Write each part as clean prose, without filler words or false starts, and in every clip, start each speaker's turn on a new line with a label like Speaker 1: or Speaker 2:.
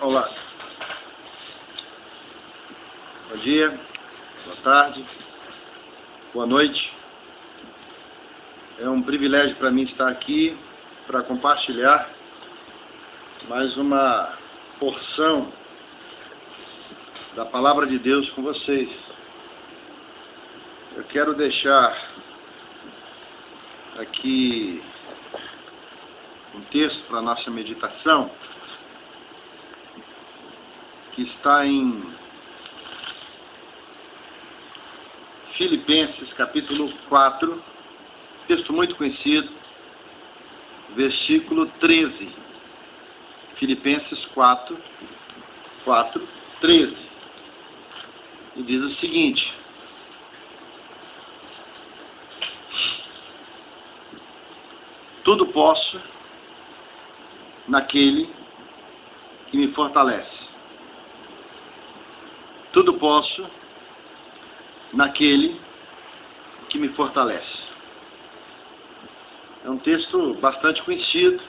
Speaker 1: Olá. Bom dia, boa tarde, boa noite. É um privilégio para mim estar aqui para compartilhar mais uma porção da Palavra de Deus com vocês. Eu quero deixar aqui um texto para a nossa meditação, que está em Filipenses capítulo 4, texto muito conhecido, versículo 13. Filipenses 4, 13. E diz o seguinte: tudo posso naquele que me fortalece. Tudo posso naquele que me fortalece. É um texto bastante conhecido,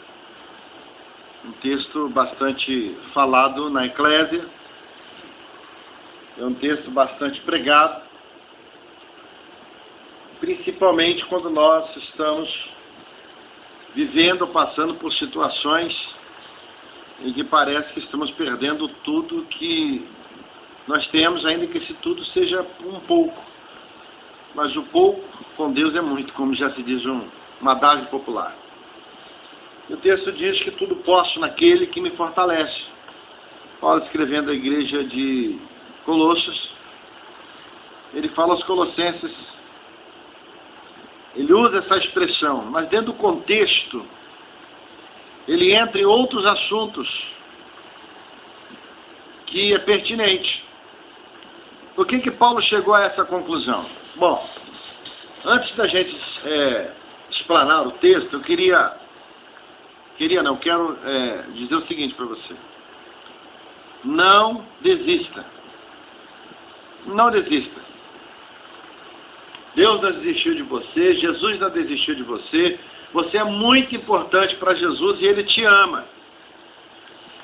Speaker 1: um texto bastante falado na eclésia, é um texto bastante pregado, principalmente quando nós estamos vivendo, passando por situações em que parece que estamos perdendo tudo que nós temos, ainda que esse tudo seja um pouco. Mas o pouco com Deus é muito, como já se diz um adágio popular. E o texto diz que tudo posso naquele que me fortalece. Paulo, escrevendo à igreja de Colossos, ele fala aos colossenses, ele usa essa expressão, mas dentro do contexto, ele entra em outros assuntos que é pertinente. Por que Paulo chegou a essa conclusão? Bom, antes da gente explanar o texto, eu quero dizer o seguinte para você. Não desista. Não desista. Deus não desistiu de você, Jesus não desistiu de você. Você é muito importante para Jesus e Ele te ama.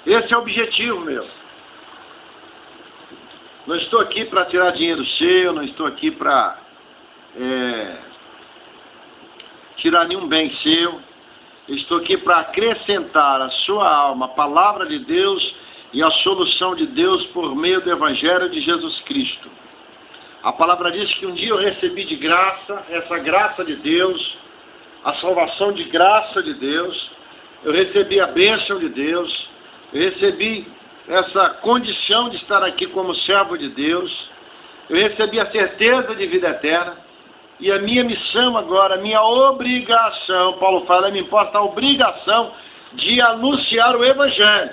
Speaker 1: Esse é o objetivo meu. Não estou aqui para tirar dinheiro seu, não estou aqui para tirar nenhum bem seu. Eu estou aqui para acrescentar à sua alma a palavra de Deus e a solução de Deus por meio do Evangelho de Jesus Cristo. A palavra diz que um dia eu recebi de graça, essa graça de Deus, a salvação de graça de Deus, eu recebi a bênção de Deus, eu recebi essa condição de estar aqui como servo de Deus, eu recebi a certeza de vida eterna, e a minha missão agora, a minha obrigação, Paulo fala, me importa a obrigação de anunciar o Evangelho.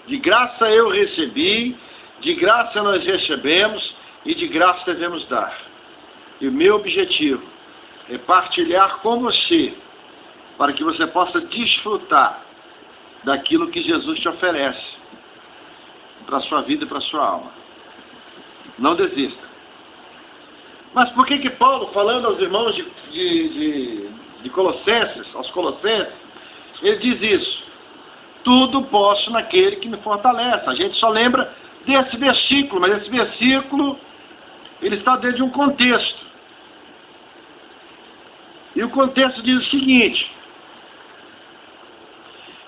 Speaker 1: De graça eu recebi, de graça nós recebemos, e de graça devemos dar. E o meu objetivo é partilhar com você, para que você possa desfrutar daquilo que Jesus te oferece para a sua vida e para a sua alma. Não desista. Mas por que Paulo, falando aos irmãos de Colossenses, aos Colossenses, ele diz isso? Tudo posso naquele que me fortalece. A gente só lembra desse versículo, mas esse versículo ele está dentro de um contexto. E o contexto diz o seguinte: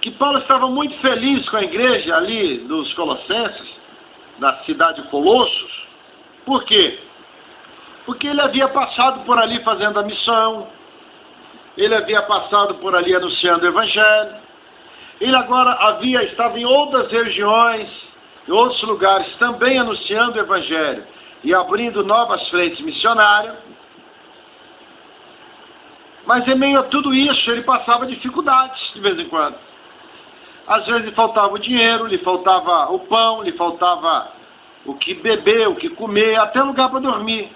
Speaker 1: que Paulo estava muito feliz com a igreja ali dos Colossenses, da cidade de Colossos. Por quê? Porque ele havia passado por ali fazendo a missão, ele havia passado por ali anunciando o Evangelho, ele agora estava em outras regiões, em outros lugares, também anunciando o Evangelho e abrindo novas frentes missionárias. Mas em meio a tudo isso, ele passava dificuldades de vez em quando. Às vezes lhe faltava o dinheiro, lhe faltava o pão, lhe faltava o que beber, o que comer, até lugar para dormir.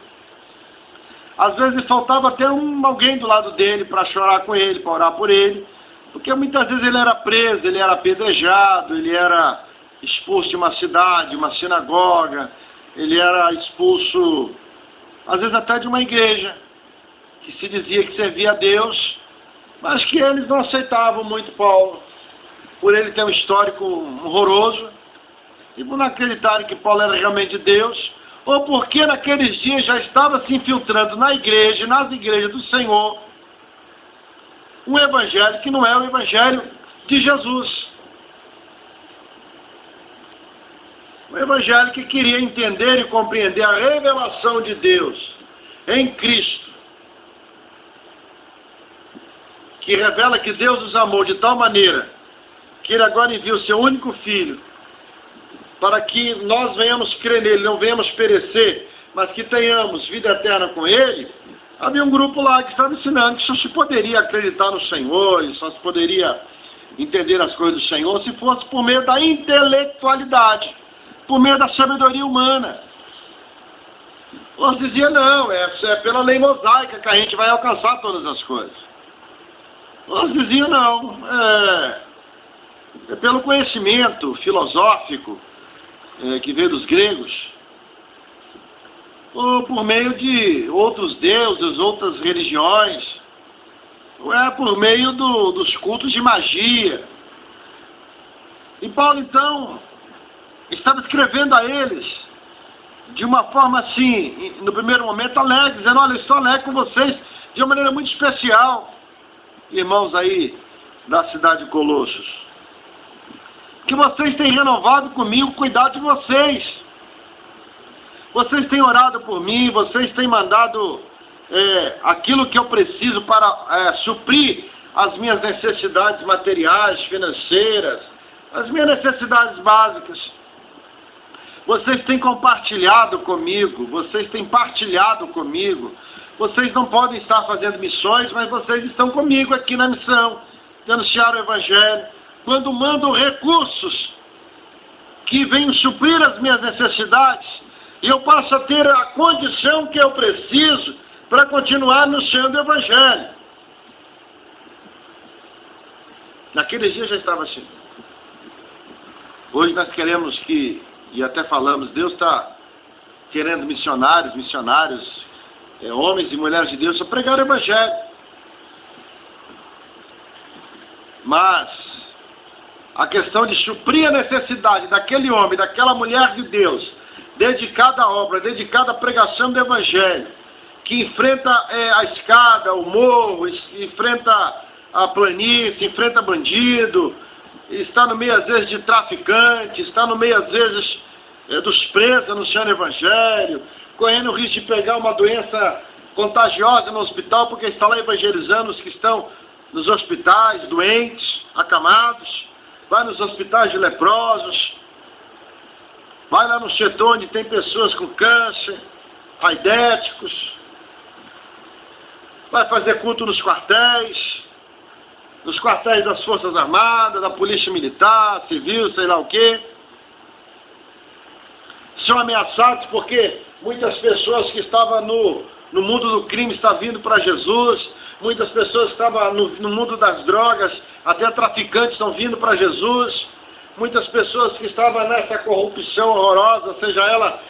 Speaker 1: Às vezes lhe faltava até alguém do lado dele para chorar com ele, para orar por ele, porque muitas vezes ele era preso, ele era apedrejado, ele era expulso de uma cidade, de uma sinagoga, ele era expulso, às vezes até de uma igreja, que se dizia que servia a Deus, mas que eles não aceitavam muito Paulo. por ele ter um histórico horroroso, e por não acreditarem que Paulo era realmente de Deus, ou porque naqueles dias já estava se infiltrando na igreja, nas igrejas do Senhor, um evangelho que não é o evangelho de Jesus. Um evangelho que queria entender e compreender a revelação de Deus em Cristo, que revela que Deus nos amou de tal maneira que Ele agora envia o Seu único Filho para que nós venhamos crer nele, não venhamos perecer, mas que tenhamos vida eterna com Ele. Havia um grupo lá que estava ensinando que só se poderia acreditar no Senhor, e só se poderia entender as coisas do Senhor se fosse por meio da intelectualidade, por meio da sabedoria humana. Outros diziam, não, é pela lei mosaica que a gente vai alcançar todas as coisas. Outros diziam, não, é pelo conhecimento filosófico que veio dos gregos, ou por meio de outros deuses, outras religiões, ou é por meio dos cultos de magia. E Paulo, então, estava escrevendo a eles de uma forma assim, no primeiro momento alegre, dizendo, olha, eu estou alegre com vocês de uma maneira muito especial, irmãos aí da cidade de Colossos, que vocês têm renovado comigo o cuidado de vocês. Vocês têm orado por mim, vocês têm mandado aquilo que eu preciso para suprir as minhas necessidades materiais, financeiras, as minhas necessidades básicas. Vocês têm compartilhado comigo, vocês têm partilhado comigo. Vocês não podem estar fazendo missões, mas vocês estão comigo aqui na missão, de anunciar o Evangelho. Quando mando recursos que venham suprir as minhas necessidades, e eu passo a ter a condição que eu preciso para continuar anunciando o Evangelho. Naqueles dias já estava assim. Hoje nós queremos que, e até falamos, Deus está querendo missionários, homens e mulheres de Deus, para pregar o Evangelho. Mas a questão de suprir a necessidade daquele homem, daquela mulher de Deus, dedicada à obra, dedicada à pregação do Evangelho, que enfrenta a escada, o morro, enfrenta a planície, enfrenta bandido, está no meio às vezes de traficantes, está no meio às vezes dos presos anunciando o Evangelho, correndo o risco de pegar uma doença contagiosa no hospital, porque está lá evangelizando os que estão nos hospitais, doentes, acamados, vai nos hospitais de leprosos, vai lá no setor onde tem pessoas com câncer, aidéticos, vai fazer culto nos quartéis das Forças Armadas, da Polícia Militar, Civil, sei lá o quê. São ameaçados porque muitas pessoas que estavam no mundo do crime estão vindo para Jesus, muitas pessoas que estavam no mundo das drogas, até traficantes estão vindo para Jesus, muitas pessoas que estavam nessa corrupção horrorosa, seja ela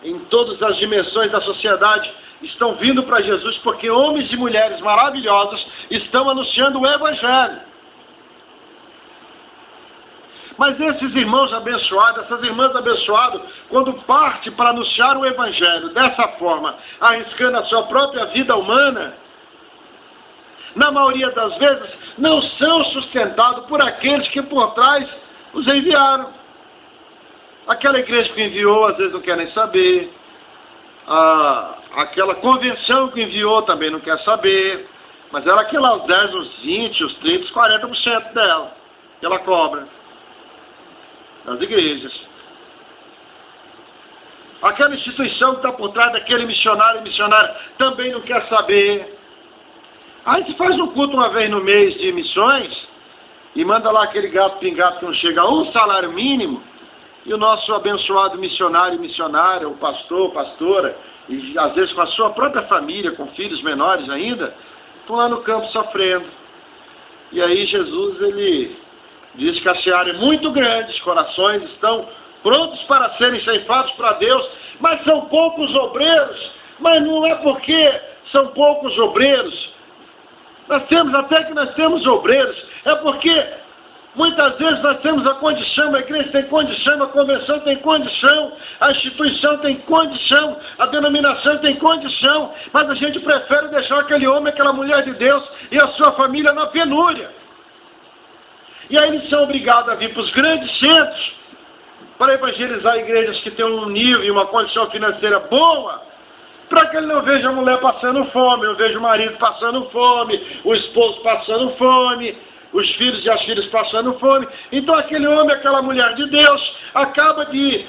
Speaker 1: em todas as dimensões da sociedade, estão vindo para Jesus porque homens e mulheres maravilhosos estão anunciando o Evangelho. Mas esses irmãos abençoados, essas irmãs abençoadas, quando parte para anunciar o Evangelho dessa forma, arriscando a sua própria vida humana, na maioria das vezes, não são sustentados por aqueles que por trás os enviaram. Aquela igreja que enviou, às vezes não quer nem saber. Aquela convenção que enviou também não quer saber. Mas ela quer lá os 10, os 20, os 30, os 40% dela, que ela cobra das igrejas. Aquela instituição que está por trás daquele missionário também não quer saber. Aí se faz um culto uma vez no mês de missões e manda lá aquele gato pingado que não chega a um salário mínimo, e o nosso abençoado missionária, o pastor, pastora, e às vezes com a sua própria família, com filhos menores ainda, estão lá no campo sofrendo. E aí Jesus, ele diz que a seara é muito grande, os corações estão prontos para serem ceifados para Deus, mas são poucos obreiros. Mas não é porque são poucos obreiros. Nós temos obreiros, é porque Muitas vezes nós temos a condição, a igreja tem condição, a convenção tem condição, a instituição tem condição, a denominação tem condição, mas a gente prefere deixar aquele homem, aquela mulher de Deus e a sua família na penúria. E aí eles são obrigados a vir para os grandes centros para evangelizar igrejas que têm um nível e uma condição financeira boa, para que ele não veja a mulher passando fome, não veja o marido passando fome, o esposo passando fome, os filhos e as filhas passando fome. Então aquele homem, aquela mulher de Deus, acaba de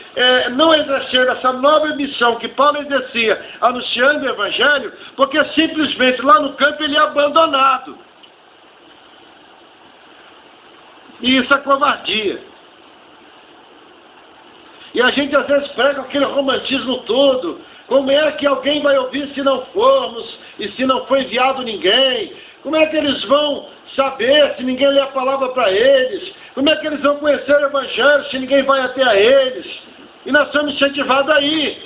Speaker 1: não exercer essa nova missão que Paulo exercia, anunciando o Evangelho, porque simplesmente lá no campo ele é abandonado. E isso é covardia. E a gente às vezes prega aquele romantismo todo. Como é que alguém vai ouvir se não formos, e se não foi enviado ninguém? Como é que eles vão saber se ninguém lê a palavra para eles? Como é que eles vão conhecer o Evangelho se ninguém vai até a eles? E nós somos incentivados aí.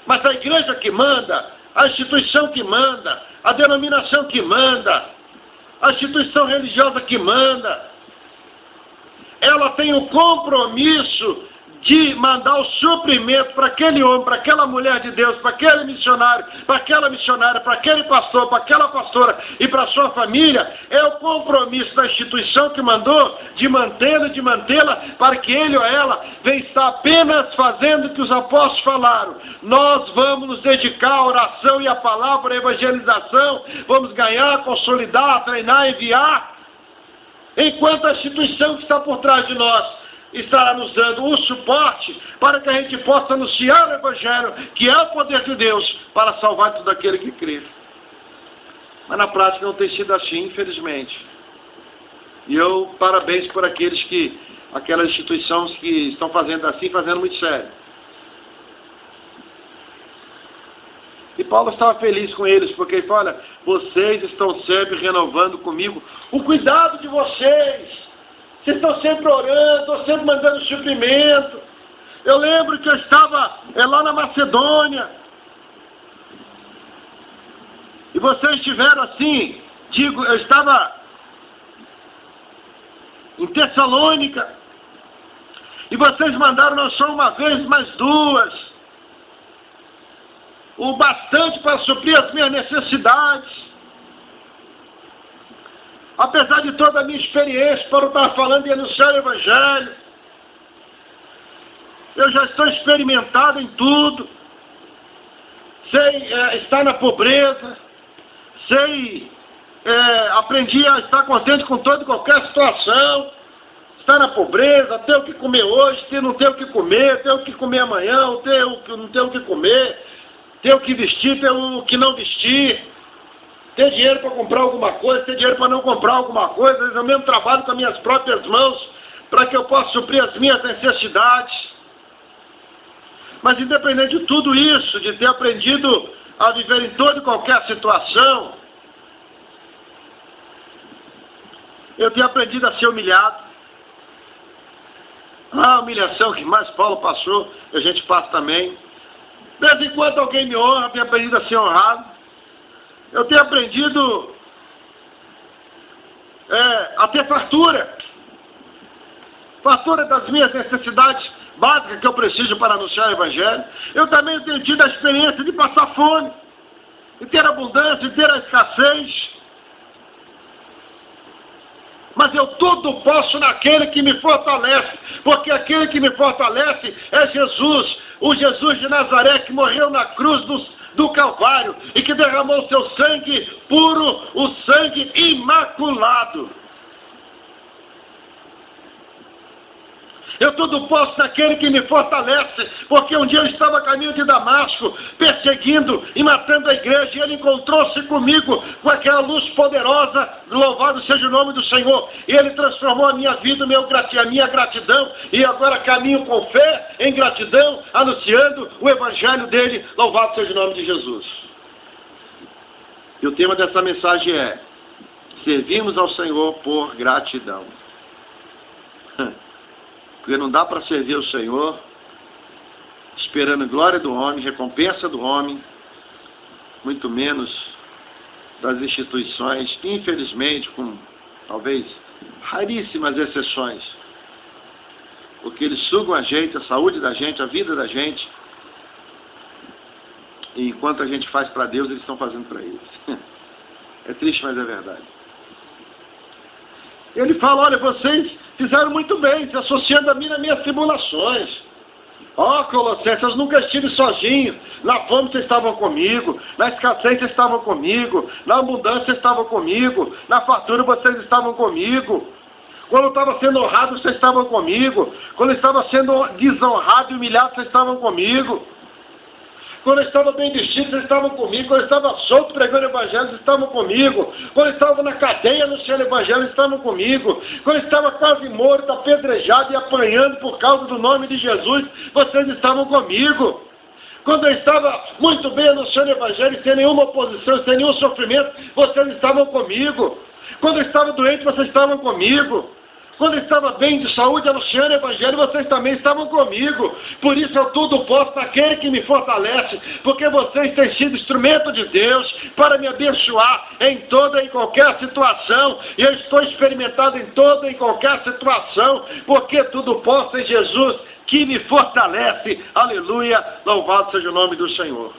Speaker 1: Mas a igreja que manda, a instituição que manda, a denominação que manda, a instituição religiosa que manda, ela tem o compromisso de mandar o suprimento para aquele homem, para aquela mulher de Deus, para aquele missionário, para aquela missionária, para aquele pastor, para aquela pastora e para a sua família. É o compromisso da instituição que mandou de mantê-lo e de mantê-la para que ele ou ela venha estar apenas fazendo o que os apóstolos falaram. Nós vamos nos dedicar à oração e à palavra, à evangelização, vamos ganhar, consolidar, treinar, enviar, enquanto a instituição que está por trás de nós estará nos dando o suporte para que a gente possa anunciar o Evangelho, que é o poder de Deus para salvar todo aquele que crê. Mas na prática não tem sido assim, infelizmente. E eu parabéns por aquelas instituições que estão fazendo assim, fazendo muito sério. E Paulo estava feliz com eles, porque ele fala: olha, vocês estão sempre renovando comigo o cuidado de vocês. Vocês estão sempre orando, estão sempre mandando suprimento. Eu lembro que eu estava lá na Macedônia. E vocês estiveram assim, eu estava em Tessalônica. E vocês mandaram não só uma vez, mas duas. O bastante para suprir as minhas necessidades. Apesar de toda a minha experiência para estar falando e anunciar o Evangelho, eu já estou experimentado em tudo. Sei estar na pobreza, aprendi a estar contente com toda e qualquer situação. Estar na pobreza, ter o que comer hoje, não ter o que comer, ter o que comer amanhã, não ter o que comer, ter o que vestir, ter o que não vestir. Ter dinheiro para comprar alguma coisa, ter dinheiro para não comprar alguma coisa. Às vezes eu mesmo trabalho com as minhas próprias mãos para que eu possa suprir as minhas necessidades. Mas independente de tudo isso, de ter aprendido a viver em toda e qualquer situação, eu tenho aprendido a ser humilhado. A humilhação que mais Paulo passou, a gente passa também. De vez em quando alguém me honra, eu tenho aprendido a ser honrado. Eu tenho aprendido a ter fartura. Fartura das minhas necessidades básicas que eu preciso para anunciar o Evangelho. Eu também tenho tido a experiência de passar fome, de ter abundância, de ter a escassez. Mas eu tudo posso naquele que me fortalece, porque aquele que me fortalece é Jesus, o Jesus de Nazaré que morreu na cruz do Calvário e que derramou seu sangue puro, o sangue imaculado. Eu tudo posso naquele que me fortalece, porque um dia eu estava a caminho de Damasco, perseguindo e matando a igreja, e ele encontrou-se comigo com aquela luz poderosa, louvado seja o nome do Senhor, e ele transformou a minha vida, a minha gratidão, e agora caminho com fé, em gratidão, anunciando o Evangelho dele, louvado seja o nome de Jesus. E o tema dessa mensagem é: servimos ao Senhor por gratidão. Porque não dá para servir o Senhor esperando glória do homem, recompensa do homem, muito menos das instituições, infelizmente, com talvez raríssimas exceções. Porque eles sugam a gente, a saúde da gente, a vida da gente. E enquanto a gente faz para Deus, eles estão fazendo para eles. É triste, mas é verdade. Ele fala, olha, vocês fizeram muito bem, se associando a mim nas minhas tribulações. Ó, Colossenses, eu nunca estive sozinho. Na fome vocês estavam comigo, na escassez vocês estavam comigo, na abundância vocês estavam comigo, na fartura vocês estavam comigo. Quando eu estava sendo honrado, vocês estavam comigo. Quando eu estava sendo desonrado e humilhado, vocês estavam comigo. Quando eu estava bem vestido, vocês estavam comigo. Quando eu estava solto pregando o evangelho, vocês estavam comigo. Quando eu estava na cadeia anunciando o evangelho, vocês estavam comigo. Quando eu estava quase morto, apedrejado e apanhando por causa do nome de Jesus, vocês estavam comigo. Quando eu estava muito bem anunciando o evangelho, sem nenhuma oposição, sem nenhum sofrimento, vocês estavam comigo. Quando eu estava doente, vocês estavam comigo. Quando eu estava bem de saúde, anunciando o evangelho, vocês também estavam comigo. Por isso eu tudo posso naquele que me fortalece, porque vocês têm sido instrumento de Deus para me abençoar em toda e qualquer situação. E eu estou experimentado em toda e qualquer situação, porque tudo posso em Jesus que me fortalece. Aleluia, louvado seja o nome do Senhor.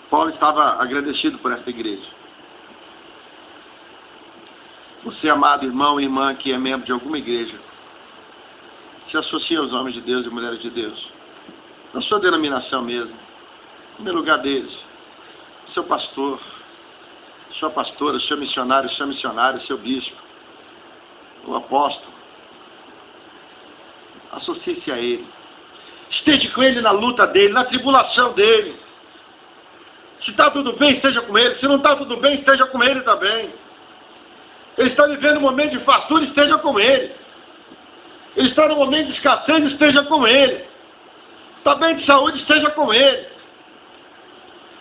Speaker 1: Paulo estava agradecido por essa igreja. Você, amado irmão e irmã que é membro de alguma igreja, se associa aos homens de Deus e mulheres de Deus. Na sua denominação mesmo. No primeiro lugar deles. Seu pastor, sua pastora, seu missionário, seu bispo, o apóstolo. Associe-se a ele. Esteja com ele na luta dele, na tribulação dele. Se está tudo bem, esteja com ele. Se não está tudo bem, esteja com ele também. Ele está vivendo um momento de fartura, esteja com ele. Ele está num momento de escassez, esteja com ele. Está bem de saúde, esteja com ele.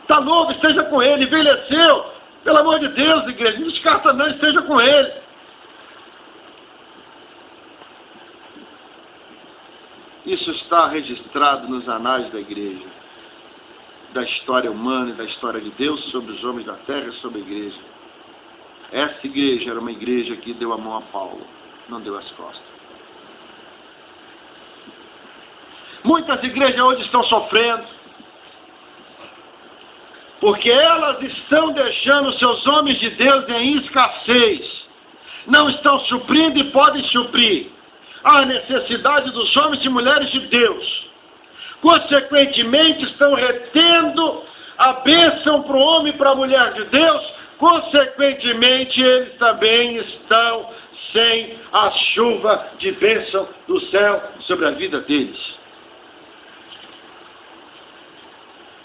Speaker 1: Está novo, esteja com ele. Envelheceu, pelo amor de Deus, igreja, não descarta não, esteja com ele. Isso está registrado nos anais da igreja, da história humana e da história de Deus sobre os homens da terra e sobre a igreja. Essa igreja era uma igreja que deu a mão a Paulo, não deu as costas. Muitas igrejas hoje estão sofrendo, porque elas estão deixando seus homens de Deus em escassez, não estão suprindo e podem suprir a necessidade dos homens e mulheres de Deus. Consequentemente, estão retendo a bênção para o homem e para a mulher de Deus. Consequentemente, eles também estão sem a chuva de bênção do céu sobre a vida deles.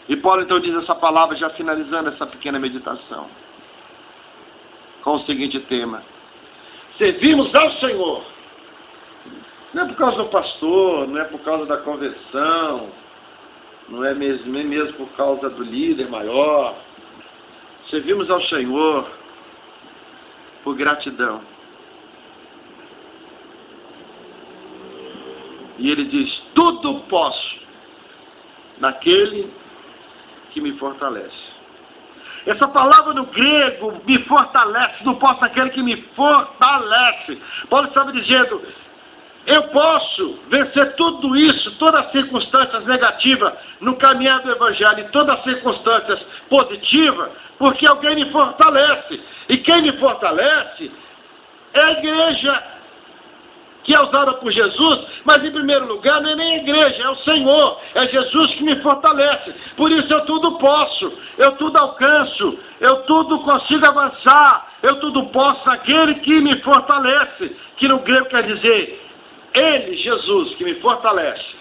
Speaker 1: E Paulo então diz essa palavra, já finalizando essa pequena meditação, com o seguinte tema: servimos ao Senhor. Não é por causa do pastor, não é por causa da conversão, não é mesmo por causa do líder maior. Servimos ao Senhor por gratidão. E ele diz, tudo posso naquele que me fortalece. Essa palavra no grego, me fortalece, não posso naquele que me fortalece. Paulo estava dizendo, eu posso vencer tudo isso, todas as circunstâncias negativas no caminhar do Evangelho, e todas as circunstâncias positivas, porque alguém me fortalece. E quem me fortalece é a igreja que é usada por Jesus, mas em primeiro lugar não é nem a igreja, é o Senhor, é Jesus que me fortalece. Por isso eu tudo posso, eu tudo alcanço, eu tudo consigo avançar, eu tudo posso naquele que me fortalece, que no grego quer dizer, Ele, Jesus, que me fortalece,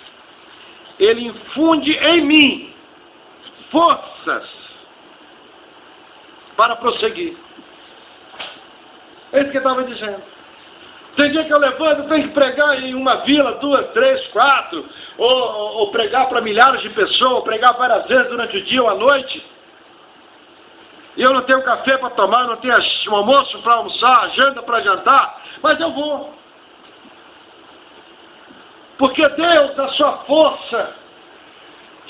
Speaker 1: Ele infunde em mim forças para prosseguir. É isso que eu estava dizendo. Tem dia que eu levanto, eu tenho que pregar em uma vila, 2, 3, 4, ou pregar para milhares de pessoas, ou pregar várias vezes durante o dia ou a noite. E eu não tenho café para tomar, não tenho um almoço para almoçar, janta para jantar, mas eu vou. Porque Deus, na sua força,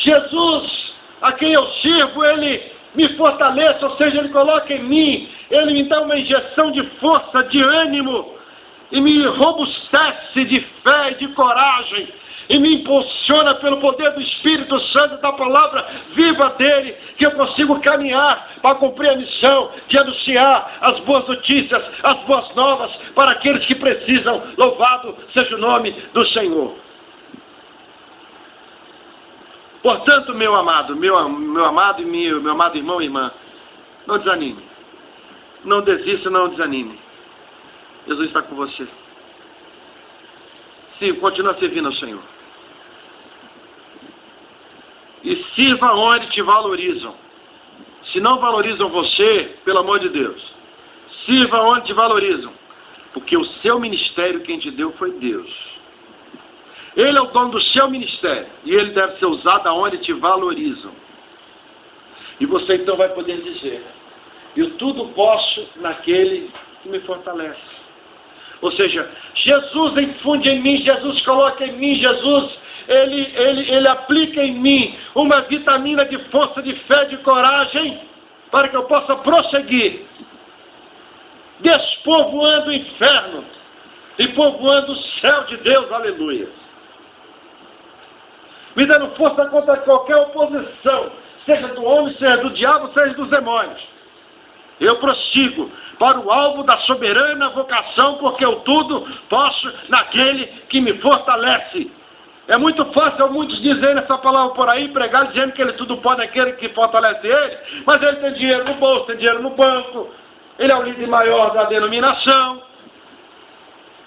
Speaker 1: Jesus, a quem eu sirvo, Ele me fortalece, ou seja, Ele coloca em mim, Ele me dá uma injeção de força, de ânimo, e me robustece de fé e de coragem, e me impulsiona pelo poder do Espírito Santo e da palavra viva dele, que eu consigo caminhar para cumprir a missão de anunciar as boas notícias, as boas novas para aqueles que precisam. Louvado seja o nome do Senhor. Portanto, meu amado irmão e irmã, não desanime. Não desista, não desanime. Jesus está com você. Sim, continua servindo ao Senhor. E sirva onde te valorizam. Se não valorizam você, pelo amor de Deus, sirva onde te valorizam. Porque o seu ministério, quem te deu foi Deus. Ele é o dono do seu ministério. E ele deve ser usado aonde te valorizam. E você então vai poder dizer: eu tudo posso naquele que me fortalece. Ou seja, Jesus infunde em mim, Jesus coloca em mim, Jesus, ele aplica em mim uma vitamina de força, de fé, de coragem, para que eu possa prosseguir, despovoando o inferno e povoando o céu de Deus, aleluia. Me dando força contra qualquer oposição, seja do homem, seja do diabo, seja dos demônios. Eu prossigo para o alvo da soberana vocação, porque eu tudo posso naquele que me fortalece. É muito fácil muitos dizerem essa palavra por aí, pregar dizendo que ele tudo pode naquele que fortalece ele, mas ele tem dinheiro no bolso, tem dinheiro no banco, ele é o líder maior da denominação,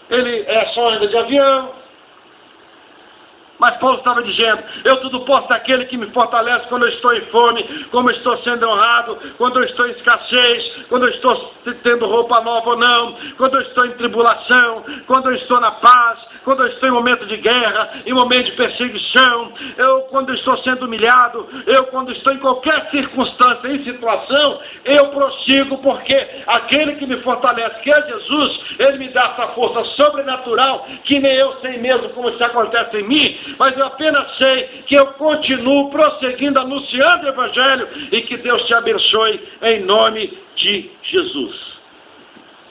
Speaker 1: ele só anda de avião. Mas Paulo estava dizendo: eu tudo posso daquele que me fortalece quando eu estou em fome, como eu estou sendo honrado, quando eu estou em escassez, quando eu estou tendo roupa nova ou não, quando eu estou em tribulação, quando eu estou na paz, quando eu estou em momento de guerra, em momento de perseguição, quando eu estou sendo humilhado, quando estou em qualquer circunstância e situação, eu prossigo, porque aquele que me fortalece, que é Jesus, ele me dá essa força sobrenatural, que nem eu sei mesmo como isso acontece em mim, mas eu apenas sei que eu continuo prosseguindo, anunciando o Evangelho, e que Deus te abençoe em nome de Jesus.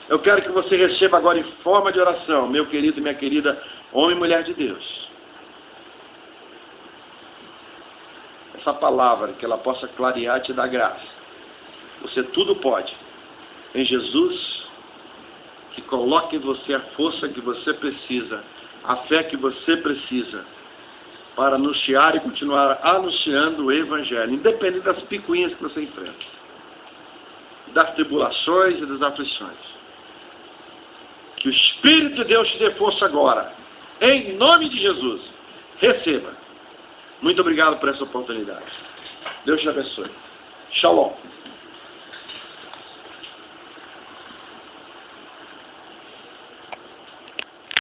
Speaker 1: Eu quero que você receba agora em forma de oração, meu querido e minha querida, homem e mulher de Deus, essa palavra, que ela possa clarear e te dar graça. Você tudo pode em Jesus, que coloca em você a força que você precisa, a fé que você precisa, para anunciar e continuar anunciando o Evangelho, independente das picuinhas que você enfrenta, das tribulações e das aflições. Que o Espírito de Deus te dê força agora, em nome de Jesus. Receba. Muito obrigado por essa oportunidade. Deus te abençoe. Shalom.